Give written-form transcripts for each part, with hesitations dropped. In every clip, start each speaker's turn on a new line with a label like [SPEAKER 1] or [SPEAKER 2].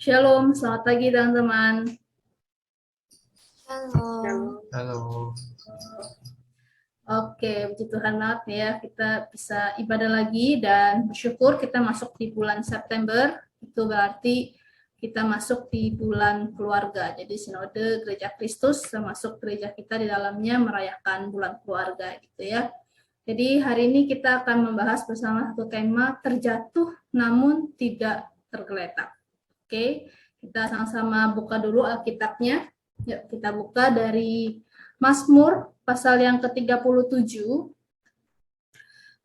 [SPEAKER 1] Shalom, selamat pagi teman-teman.
[SPEAKER 2] Halo.
[SPEAKER 3] Halo.
[SPEAKER 1] Oke, puji Tuhan banget ya, kita bisa ibadah lagi dan bersyukur kita masuk di bulan September, itu berarti kita masuk di bulan keluarga. Jadi Sinode Gereja Kristus termasuk gereja kita di dalamnya merayakan bulan keluarga gitu ya. Jadi hari ini kita akan membahas bersama satu tema terjatuh namun tidak tergeletak. Oke, kita sama-sama buka dulu Alkitabnya. Yuk, kita buka dari Mazmur pasal yang ke-37.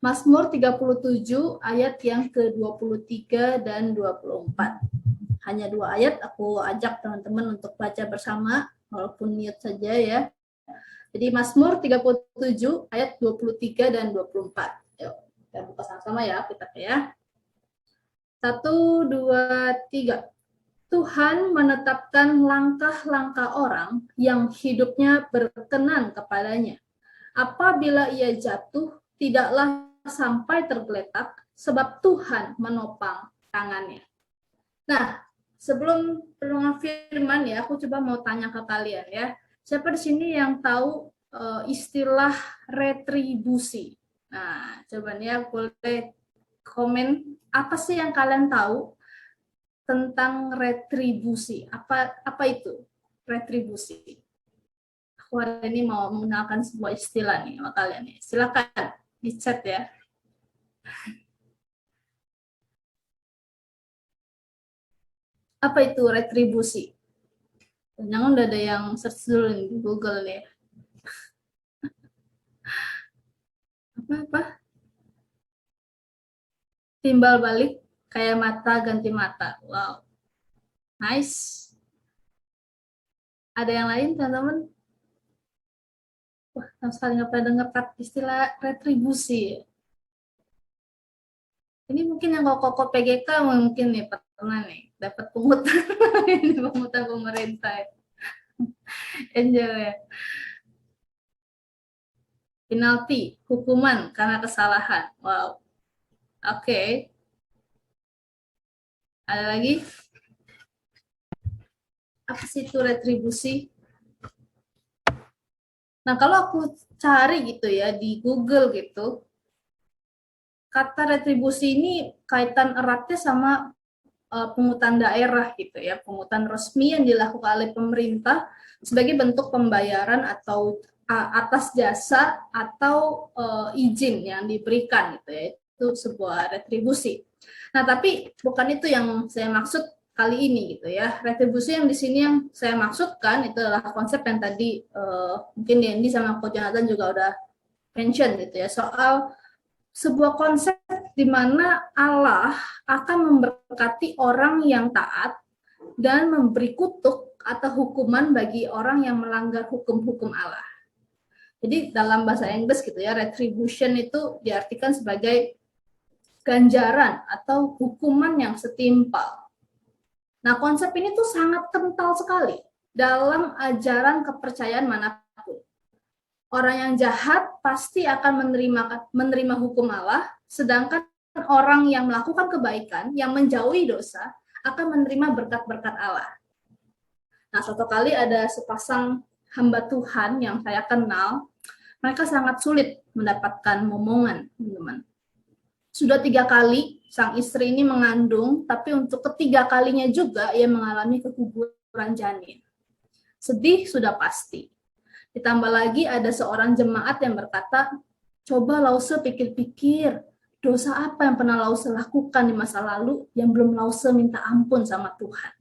[SPEAKER 1] Mazmur 37 ayat yang ke-23 dan 24. Hanya 2 ayat, aku ajak teman-teman untuk baca bersama, walaupun mute saja ya. Jadi Mazmur 37 ayat 23 dan 24. Yuk, kita buka sama-sama ya kitabnya ya. 1, 2, 3. Tuhan menetapkan langkah-langkah orang yang hidupnya berkenan kepadanya. Apabila ia jatuh, tidaklah sampai tergeletak, sebab Tuhan menopang tangannya. Nah, sebelum renungan firman ya, aku coba mau tanya ke kalian ya. Siapa di sini yang tahu istilah retribusi? Nah, coba ya boleh komen apa sih yang kalian tahu tentang retribusi. Apa itu retribusi? Aku hari ini mau menggunakan sebuah istilah nih sama kalian nih. Silakan di chat ya. Apa itu retribusi? Jangan udah ada yang search dulu nih di Google nih. Apa? Timbal balik kayak mata ganti mata. Wow. Nice. Ada yang lain teman-teman? Wah, sama sekali nggak pernah dengar istilah retribusi. Ini mungkin yang kok PGK mungkin nih pernah nih dapat pungutan ini pungutan pemerintah. Enjoy ya. Penalti, hukuman karena kesalahan. Wow. Oke. Ada lagi? Apa sih itu retribusi? Nah, kalau aku cari gitu ya di Google gitu, kata retribusi ini kaitan eratnya sama pungutan daerah gitu ya, pungutan resmi yang dilakukan oleh pemerintah sebagai bentuk pembayaran atau atas jasa atau izin yang diberikan gitu ya, itu sebuah retribusi. Nah, tapi bukan itu yang saya maksud kali ini gitu ya. Retribusi yang di sini yang saya maksudkan itu adalah konsep yang tadi mungkin Dendi sama Coach Jonathan juga udah mention gitu ya, soal sebuah konsep di mana Allah akan memberkati orang yang taat dan memberi kutuk atau hukuman bagi orang yang melanggar hukum-hukum Allah. Jadi dalam bahasa Inggris gitu ya, retribution itu diartikan sebagai ganjaran atau hukuman yang setimpal. Nah, konsep ini tuh sangat kental sekali dalam ajaran kepercayaan manapun. Orang yang jahat pasti akan menerima hukum Allah, sedangkan orang yang melakukan kebaikan, yang menjauhi dosa, akan menerima berkat-berkat Allah. Nah, suatu kali ada sepasang hamba Tuhan yang saya kenal, mereka sangat sulit mendapatkan momongan, teman-teman. Sudah 3 kali sang istri ini mengandung, tapi untuk ketiga kalinya juga ia mengalami keguguran janin. Sedih sudah pasti. Ditambah lagi ada seorang jemaat yang berkata, coba Lause pikir-pikir, dosa apa yang pernah Lause lakukan di masa lalu yang belum Lause minta ampun sama Tuhan.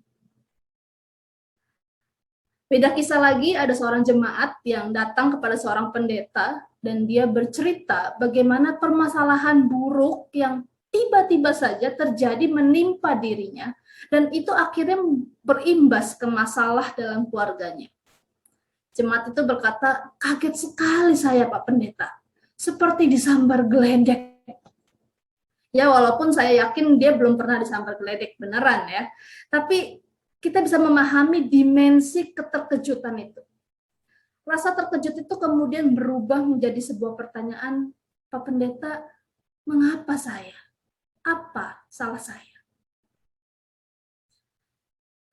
[SPEAKER 1] Beda kisah lagi, ada seorang jemaat yang datang kepada seorang pendeta dan dia bercerita bagaimana permasalahan buruk yang tiba-tiba saja terjadi menimpa dirinya dan itu akhirnya berimbas ke masalah dalam keluarganya. Jemaat itu berkata, kaget sekali saya Pak Pendeta, seperti disambar geledek. Ya walaupun saya yakin dia belum pernah disambar geledek beneran ya, tapi kita bisa memahami dimensi keterkejutan itu. Rasa terkejut itu kemudian berubah menjadi sebuah pertanyaan, Pak Pendeta, mengapa saya? Apa salah saya?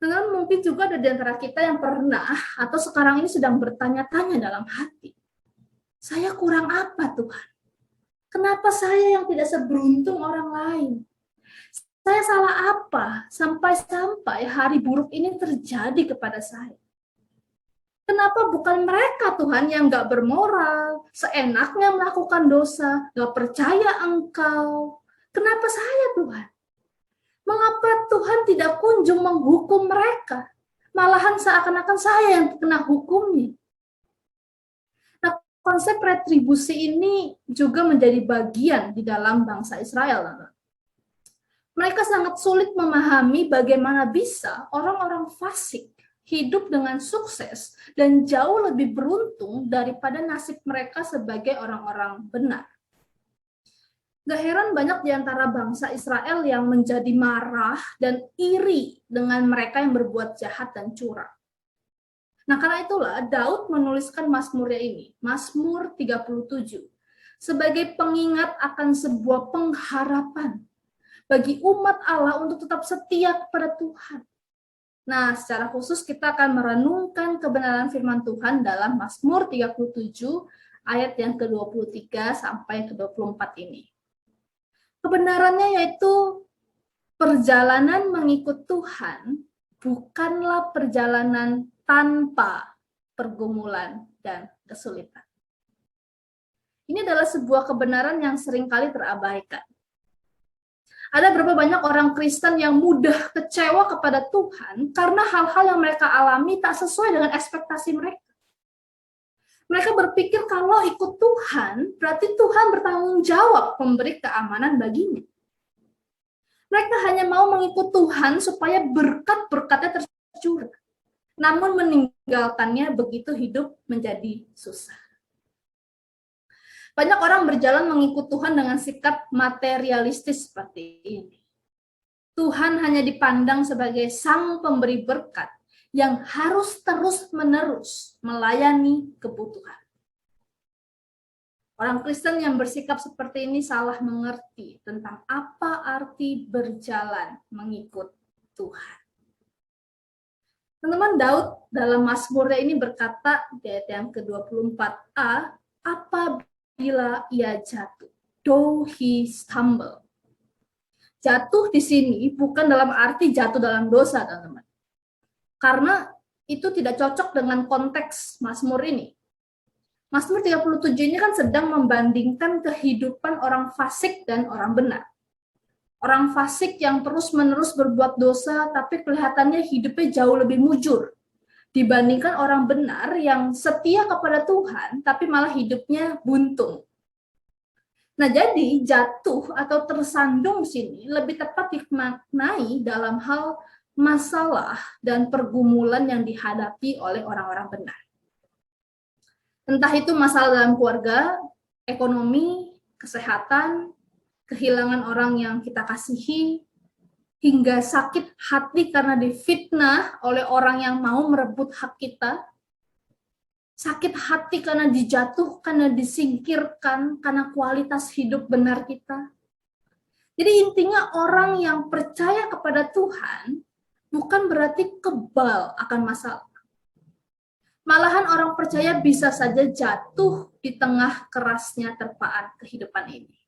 [SPEAKER 1] Namun mungkin juga ada di antara kita yang pernah atau sekarang ini sedang bertanya-tanya dalam hati. Saya kurang apa Tuhan? Kenapa saya yang tidak seberuntung orang lain? Saya salah apa sampai-sampai hari buruk ini terjadi kepada saya? Kenapa bukan mereka Tuhan yang gak bermoral, seenaknya melakukan dosa, gak percaya Engkau? Kenapa saya Tuhan? Mengapa Tuhan tidak kunjung menghukum mereka? Malahan seakan-akan saya yang kena hukumnya. Nah, konsep retribusi ini juga menjadi bagian di dalam bangsa Israel. Mereka sangat sulit memahami bagaimana bisa orang-orang fasik hidup dengan sukses dan jauh lebih beruntung daripada nasib mereka sebagai orang-orang benar. Gak heran banyak di antara bangsa Israel yang menjadi marah dan iri dengan mereka yang berbuat jahat dan curang. Nah, karena itulah Daud menuliskan Mazmurnya ini, Mazmur 37, sebagai pengingat akan sebuah pengharapan bagi umat Allah untuk tetap setia kepada Tuhan. Nah, secara khusus kita akan merenungkan kebenaran firman Tuhan dalam Mazmur 37 ayat yang ke-23 sampai ke-24 ini. Kebenarannya yaitu perjalanan mengikut Tuhan bukanlah perjalanan tanpa pergumulan dan kesulitan. Ini adalah sebuah kebenaran yang seringkali terabaikan. Ada berapa banyak orang Kristen yang mudah kecewa kepada Tuhan karena hal-hal yang mereka alami tak sesuai dengan ekspektasi mereka. Mereka berpikir kalau ikut Tuhan, berarti Tuhan bertanggung jawab memberi keamanan baginya. Mereka hanya mau mengikut Tuhan supaya berkat-berkatnya tercurah. Namun meninggalkannya begitu hidup menjadi susah. Banyak orang berjalan mengikut Tuhan dengan sikap materialistis seperti ini. Tuhan hanya dipandang sebagai sang pemberi berkat yang harus terus-menerus melayani kebutuhan. Orang Kristen yang bersikap seperti ini salah mengerti tentang apa arti berjalan mengikut Tuhan. Teman-teman, Daud dalam Mazmurnya ini berkata di ayat yang ke-24a, apabila ia jatuh, though he stumble. Jatuh di sini bukan dalam arti jatuh dalam dosa, teman-teman. Karena itu tidak cocok dengan konteks Mazmur ini. Mazmur 37 ini kan sedang membandingkan kehidupan orang fasik dan orang benar. Orang fasik yang terus-menerus berbuat dosa, tapi kelihatannya hidupnya jauh lebih mujur dibandingkan orang benar yang setia kepada Tuhan, tapi malah hidupnya buntung. Nah, jadi jatuh atau tersandung sini lebih tepat dimaknai dalam hal masalah dan pergumulan yang dihadapi oleh orang-orang benar. Entah itu masalah dalam keluarga, ekonomi, kesehatan, kehilangan orang yang kita kasihi, hingga sakit hati karena difitnah oleh orang yang mau merebut hak kita, sakit hati karena dijatuhkan dan disingkirkan karena kualitas hidup benar kita. Jadi intinya orang yang percaya kepada Tuhan bukan berarti kebal akan masalah. Malahan orang percaya bisa saja jatuh di tengah kerasnya terpaan kehidupan ini.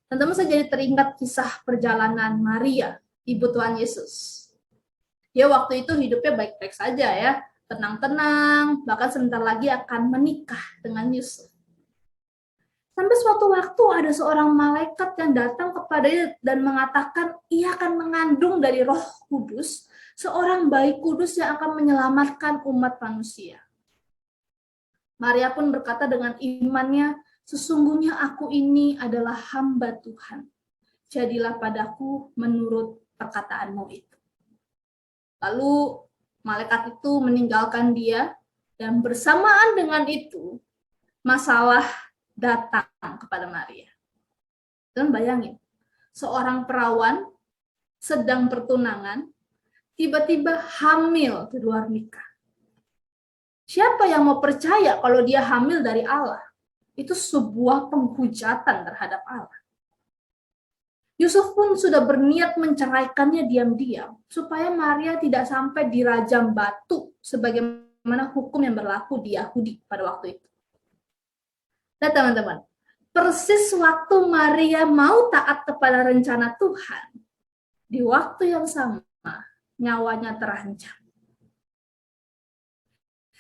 [SPEAKER 1] Teman-teman, saya jadi teringat kisah perjalanan Maria, ibu Tuhan Yesus. Dia waktu itu hidupnya baik-baik saja ya, tenang-tenang, bahkan sebentar lagi akan menikah dengan Yusuf. Sampai suatu waktu ada seorang malaikat yang datang kepadanya dan mengatakan ia akan mengandung dari Roh Kudus seorang bayi kudus yang akan menyelamatkan umat manusia. Maria pun berkata dengan imannya, sesungguhnya aku ini adalah hamba Tuhan. Jadilah padaku menurut perkataanmu itu. Lalu malaikat itu meninggalkan dia dan bersamaan dengan itu masalah datang kepada Maria. Dan bayangin, seorang perawan sedang pertunangan tiba-tiba hamil di luar nikah. Siapa yang mau percaya kalau dia hamil dari Allah? Itu sebuah penghujatan terhadap Allah. Yusuf pun sudah berniat menceraikannya diam-diam supaya Maria tidak sampai dirajam batu sebagaimana hukum yang berlaku di Yahudi pada waktu itu. Nah teman-teman, persis waktu Maria mau taat kepada rencana Tuhan, di waktu yang sama nyawanya terancam.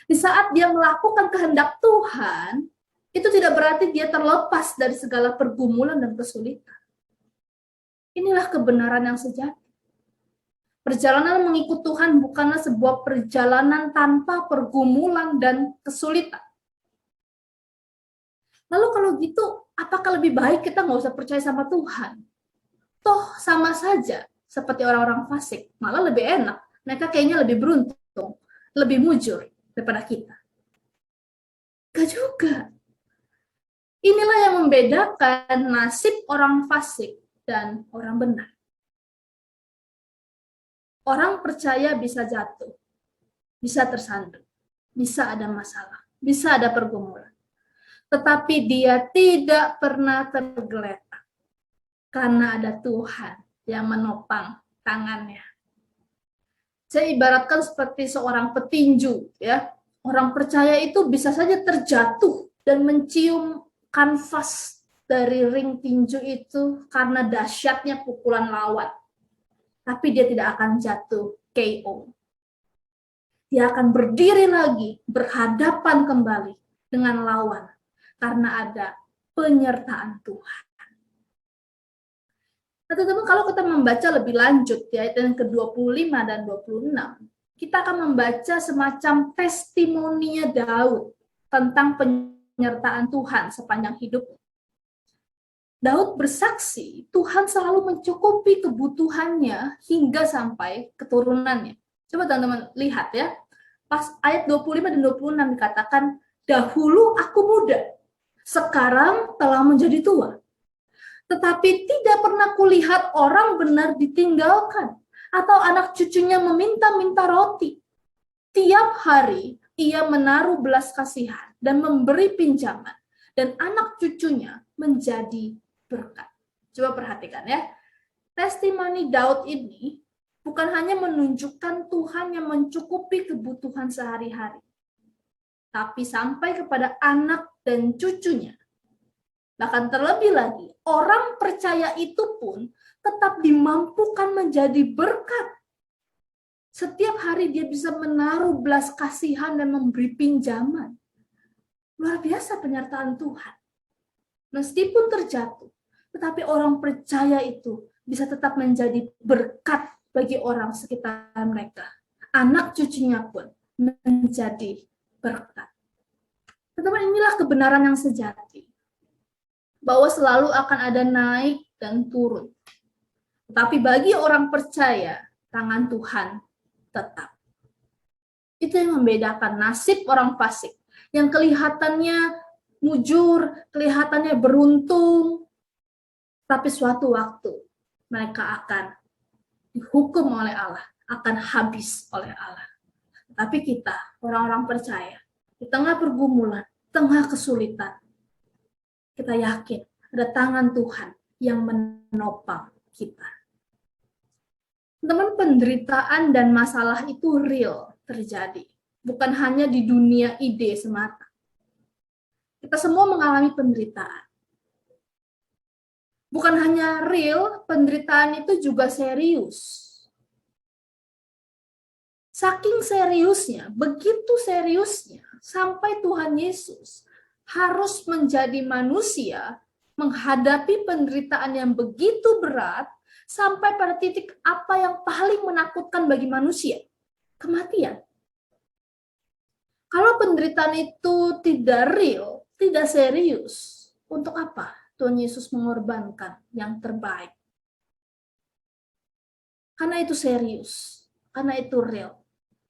[SPEAKER 1] Di saat dia melakukan kehendak Tuhan, itu tidak berarti dia terlepas dari segala pergumulan dan kesulitan. Inilah kebenaran yang sejati. Perjalanan mengikut Tuhan bukanlah sebuah perjalanan tanpa pergumulan dan kesulitan. Lalu kalau gitu, apakah lebih baik kita nggak usah percaya sama Tuhan? Toh sama saja seperti orang-orang fasik, malah lebih enak. Mereka kayaknya lebih beruntung, lebih mujur daripada kita. Gak juga. Inilah yang membedakan nasib orang fasik dan orang benar. Orang percaya bisa jatuh, bisa tersandung, bisa ada masalah, bisa ada pergumulan. Tetapi dia tidak pernah tergeletak karena ada Tuhan yang menopang tangannya. Saya ibaratkan seperti seorang petinju, ya. Orang percaya itu bisa saja terjatuh dan mencium kanvas dari ring tinju itu karena dahsyatnya pukulan lawan. Tapi dia tidak akan jatuh KO. Dia akan berdiri lagi, berhadapan kembali dengan lawan karena ada penyertaan Tuhan. Nah, teman-teman, kalau kita membaca lebih lanjut ya, ayat yang ke-25 dan 26, kita akan membaca semacam testimoninya Daud tentang penyertaan Tuhan sepanjang hidupnya. Daud bersaksi Tuhan selalu mencukupi kebutuhannya hingga sampai keturunannya. Coba teman-teman lihat ya. Pas ayat 25 dan 26 dikatakan, dahulu aku muda, sekarang telah menjadi tua. Tetapi tidak pernah kulihat orang benar ditinggalkan, atau anak cucunya meminta-minta roti. Tiap hari ia menaruh belas kasihan dan memberi pinjaman, dan anak cucunya menjadi berkat. Coba perhatikan ya. Testimoni Daud ini bukan hanya menunjukkan Tuhan yang mencukupi kebutuhan sehari-hari, tapi sampai kepada anak dan cucunya. Bahkan terlebih lagi, orang percaya itu pun tetap dimampukan menjadi berkat. Setiap hari dia bisa menaruh belas kasihan dan memberi pinjaman. Luar biasa penyertaan Tuhan. Meskipun terjatuh, tetapi orang percaya itu bisa tetap menjadi berkat bagi orang sekitar mereka. Anak cucunya pun menjadi berkat. Teman-teman, inilah kebenaran yang sejati. Bahwa selalu akan ada naik dan turun. Tetapi bagi orang percaya, tangan Tuhan tetap. Itu yang membedakan nasib orang fasik. Yang kelihatannya mujur, kelihatannya beruntung, tapi suatu waktu mereka akan dihukum oleh Allah, akan habis oleh Allah. Tapi kita, orang-orang percaya, di tengah pergumulan, tengah kesulitan, kita yakin ada tangan Tuhan yang menopang kita. Teman, penderitaan dan masalah itu real terjadi, bukan hanya di dunia ide semata. Kita semua mengalami penderitaan. Bukan hanya real, penderitaan itu juga serius. Saking seriusnya, begitu seriusnya, sampai Tuhan Yesus harus menjadi manusia, menghadapi penderitaan yang begitu berat, sampai pada titik apa yang paling menakutkan bagi manusia, kematian. Kalau penderitaan itu tidak real, tidak serius, untuk apa Tuhan Yesus mengorbankan yang terbaik? Karena itu serius, karena itu real.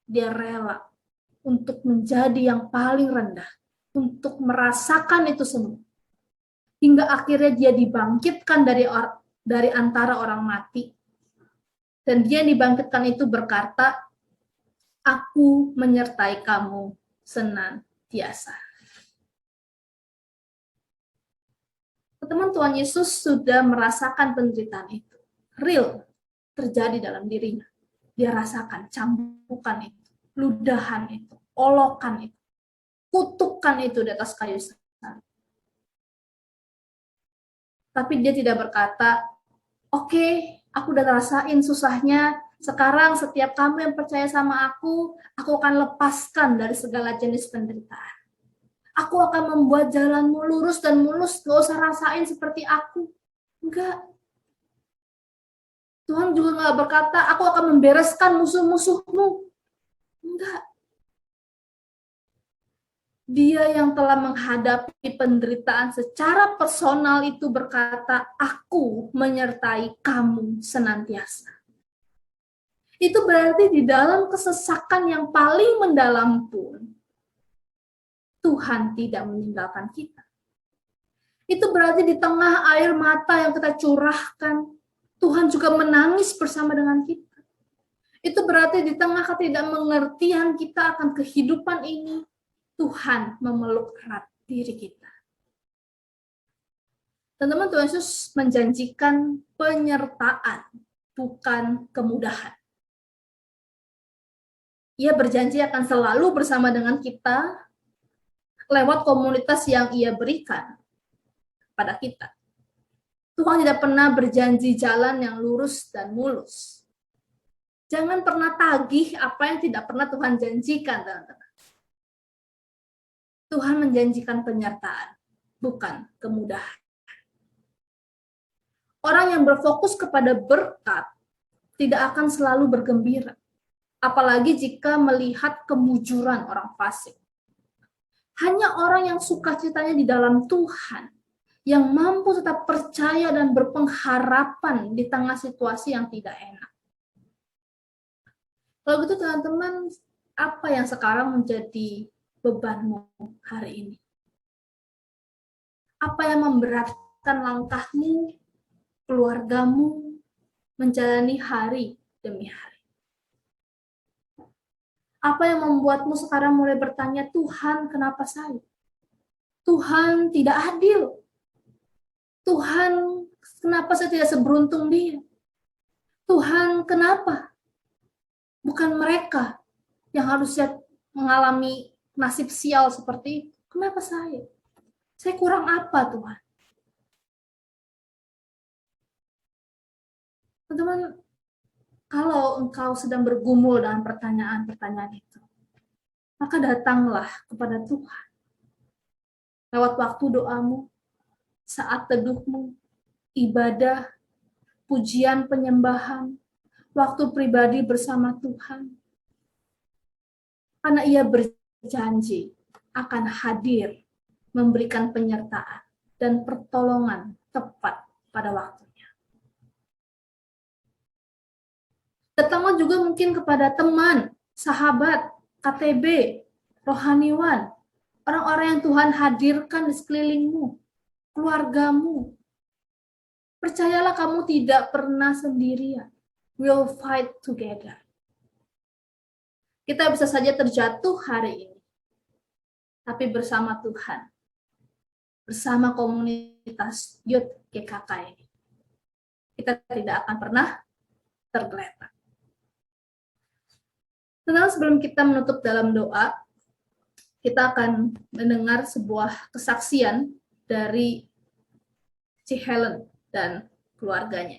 [SPEAKER 1] Dia rela untuk menjadi yang paling rendah, untuk merasakan itu semua. Hingga akhirnya dia dibangkitkan dari antara orang mati. Dan dia dibangkitkan itu berkata, aku menyertai kamu senantiasa. Teman, Tuhan Yesus sudah merasakan penderitaan itu. Real, terjadi dalam dirinya. Dia rasakan cambukan itu, ludahan itu, olokan itu, kutukan itu di atas kayu salib. Tapi dia tidak berkata, oke, aku udah ngerasain susahnya, sekarang setiap kamu yang percaya sama aku akan lepaskan dari segala jenis penderitaan. Aku akan membuat jalanmu lurus dan mulus, gak usah rasain seperti aku. Enggak. Tuhan juga gak berkata, aku akan membereskan musuh-musuhmu. Enggak. Dia yang telah menghadapi penderitaan secara personal itu berkata, aku menyertai kamu senantiasa. Itu berarti di dalam kesesakan yang paling mendalam pun, Tuhan tidak meninggalkan kita. Itu berarti di tengah air mata yang kita curahkan, Tuhan juga menangis bersama dengan kita. Itu berarti di tengah ketidakmengertian kita akan kehidupan ini, Tuhan memeluk erat diri kita. Teman-teman, Tuhan Yesus menjanjikan penyertaan, bukan kemudahan. Ia berjanji akan selalu bersama dengan kita lewat komunitas yang ia berikan pada kita. Tuhan tidak pernah berjanji jalan yang lurus dan mulus. Jangan pernah tagih apa yang tidak pernah Tuhan janjikan, teman-teman. Tuhan menjanjikan penyertaan, bukan kemudahan. Orang yang berfokus kepada berkat tidak akan selalu bergembira, apalagi jika melihat kemujuran orang fasik. Hanya orang yang sukacitanya di dalam Tuhan, yang mampu tetap percaya dan berpengharapan di tengah situasi yang tidak enak. Kalau gitu teman-teman, apa yang sekarang menjadi bebanmu hari ini? Apa yang memberatkan langkahmu, keluargamu, menjalani hari demi hari? Apa yang membuatmu sekarang mulai bertanya, Tuhan, kenapa saya? Tuhan tidak adil. Tuhan, kenapa saya tidak seberuntung dia? Tuhan, kenapa? Bukan mereka yang harusnya mengalami nasib sial seperti itu. Kenapa saya? Saya kurang apa, Tuhan? Teman-teman, kalau engkau sedang bergumul dengan pertanyaan-pertanyaan itu, maka datanglah kepada Tuhan. Lewat waktu doamu, saat teduhmu, ibadah, pujian penyembahan, waktu pribadi bersama Tuhan. Karena ia berjanji akan hadir, memberikan penyertaan dan pertolongan tepat pada waktunya. Datanglah juga mungkin kepada teman, sahabat, KTB, rohaniwan, orang-orang yang Tuhan hadirkan di sekelilingmu, keluargamu. Percayalah kamu tidak pernah sendirian. We'll fight together. Kita bisa saja terjatuh hari ini, tapi bersama Tuhan, bersama komunitas Youth GKK ini, kita tidak akan pernah tergeletak. Tenang, sebelum kita menutup dalam doa, kita akan mendengar sebuah kesaksian dari si Helen dan keluarganya.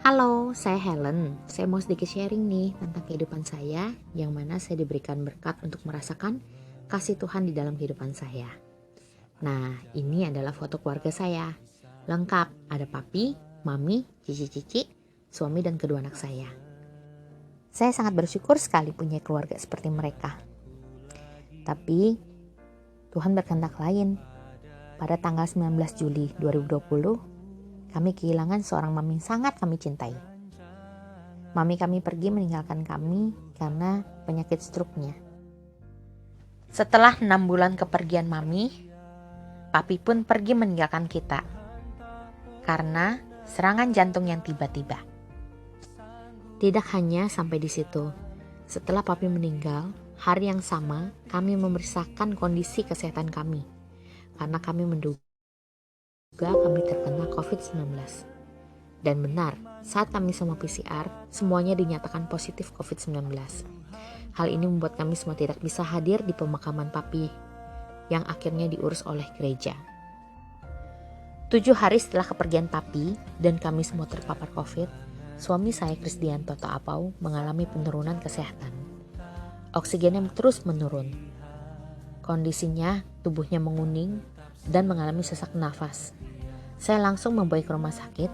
[SPEAKER 2] Halo, saya Helen. Saya mau sedikit sharing nih tentang kehidupan saya, yang mana saya diberikan berkat untuk merasakan kasih Tuhan di dalam kehidupan saya. Nah, ini adalah foto keluarga saya. Lengkap, ada papi, mami, cici-cici, suami dan kedua anak saya. Saya sangat bersyukur sekali punya keluarga seperti mereka. Tapi, Tuhan berkehendak lain. Pada tanggal 19 Juli 2020, kami kehilangan seorang mami yang sangat kami cintai. Mami kami pergi meninggalkan kami karena penyakit stroke-nya. Setelah 6 bulan kepergian mami, papi pun pergi meninggalkan kita karena serangan jantung yang tiba-tiba. Tidak hanya sampai di situ. Setelah papi meninggal, Hari yang sama, kami memeriksakan kondisi kesehatan kami karena kami menduga kami terkena COVID-19. Dan benar, saat kami semua PCR, semuanya dinyatakan positif COVID-19. Hal ini membuat kami semua tidak bisa hadir di pemakaman papi yang akhirnya diurus oleh gereja. 7 hari setelah kepergian papi dan kami semua terpapar COVID, suami saya Krisdianto Taapau mengalami penurunan kesehatan. Oksigennya terus menurun. Kondisinya, tubuhnya menguning dan mengalami sesak nafas. Saya langsung membawa ke rumah sakit.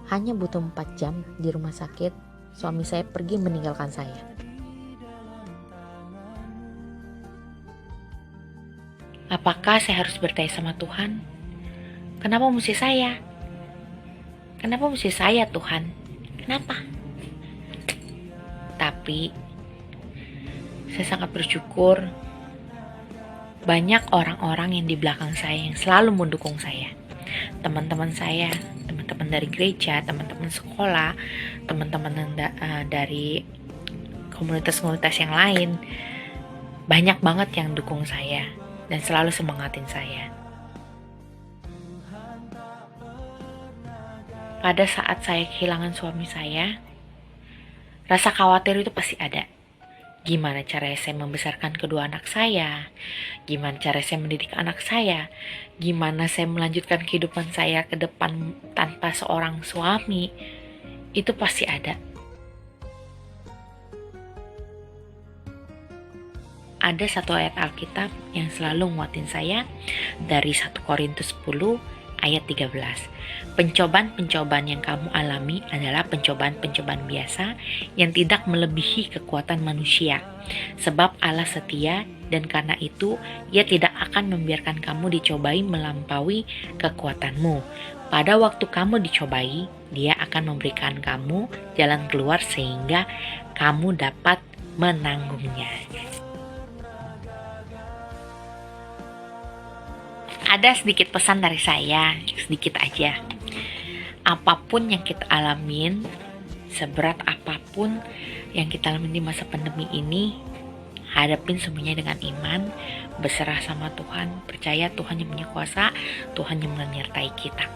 [SPEAKER 2] Hanya butuh 4 jam di rumah sakit, suami saya pergi meninggalkan saya. Apakah saya harus bertanya sama Tuhan? Kenapa mesti saya? Kenapa mesti saya, Tuhan? Kenapa? Tapi saya sangat bersyukur banyak orang-orang yang di belakang saya yang selalu mendukung saya. Teman-teman saya, teman-teman dari gereja, teman-teman sekolah, teman-teman dari komunitas-komunitas yang lain. Banyak banget yang dukung saya dan selalu semangatin saya. Pada saat saya kehilangan suami saya, rasa khawatir itu pasti ada. Gimana cara saya membesarkan kedua anak saya? Gimana cara saya mendidik anak saya? Gimana saya melanjutkan kehidupan saya ke depan tanpa seorang suami? Itu pasti ada. Ada satu ayat Alkitab yang selalu nguatin saya dari 1 Korintus 10 ayat 13. Pencobaan-pencobaan yang kamu alami adalah pencobaan-pencobaan biasa yang tidak melebihi kekuatan manusia. Sebab Allah setia dan karena itu Ia tidak akan membiarkan kamu dicobai melampaui kekuatanmu. Pada waktu kamu dicobai, Dia akan memberikan kamu jalan keluar sehingga kamu dapat menanggungnya. Ada sedikit pesan dari saya, sedikit aja. Apapun yang kita alamin, seberat apapun yang kita alamin di masa pandemi ini, hadapin semuanya dengan iman, berserah sama Tuhan, percaya Tuhan yang punya kuasa, Tuhan yang menyertai kita.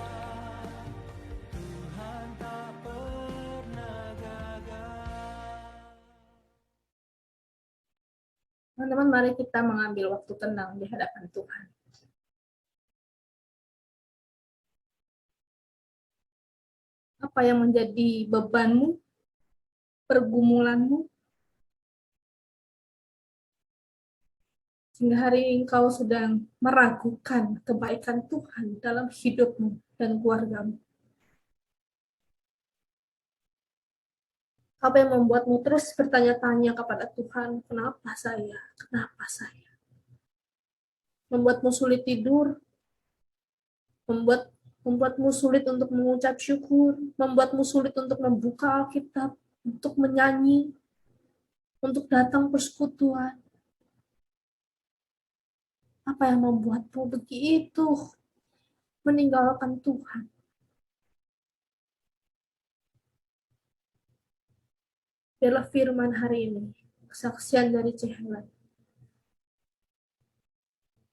[SPEAKER 1] Teman-teman, mari kita mengambil waktu tenang di hadapan Tuhan. Apa yang menjadi bebanmu, pergumulanmu, sehingga hari ini engkau sedang meragukan kebaikan Tuhan dalam hidupmu dan keluargamu. Apa yang membuatmu terus bertanya-tanya kepada Tuhan, kenapa saya? Kenapa saya? Membuatmu sulit tidur, membuatmu sulit untuk mengucap syukur, membuatmu sulit untuk membuka Alkitab, untuk menyanyi, untuk datang persekutuan. Apa yang membuatmu begitu meninggalkan Tuhan? Biarlah firman hari ini, kesaksian dari Helen,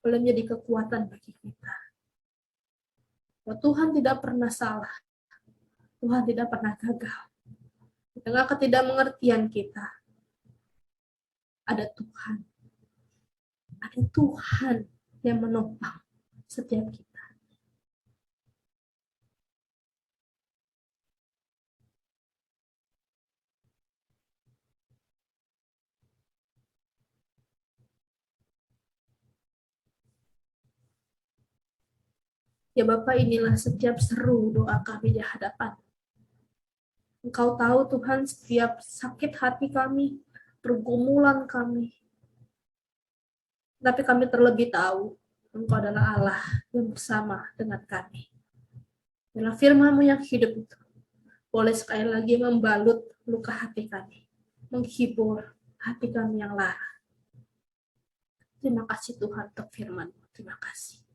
[SPEAKER 1] boleh menjadi kekuatan bagi kita. Bahwa Tuhan tidak pernah salah, Tuhan tidak pernah gagal. Di tengah ketidakmengertian kita, ada Tuhan. Ada Tuhan yang menopang setiap kita. Ya Bapa, inilah setiap seru doa kami di hadapan. Engkau tahu Tuhan setiap sakit hati kami, pergumulan kami. Tapi kami terlebih tahu Engkau adalah Allah yang bersama dengan kami. Biarlah firman-Mu yang hidup itu boleh sekali lagi membalut luka hati kami, menghibur hati kami yang lara. Terima kasih Tuhan untuk firman-Mu. Terima kasih.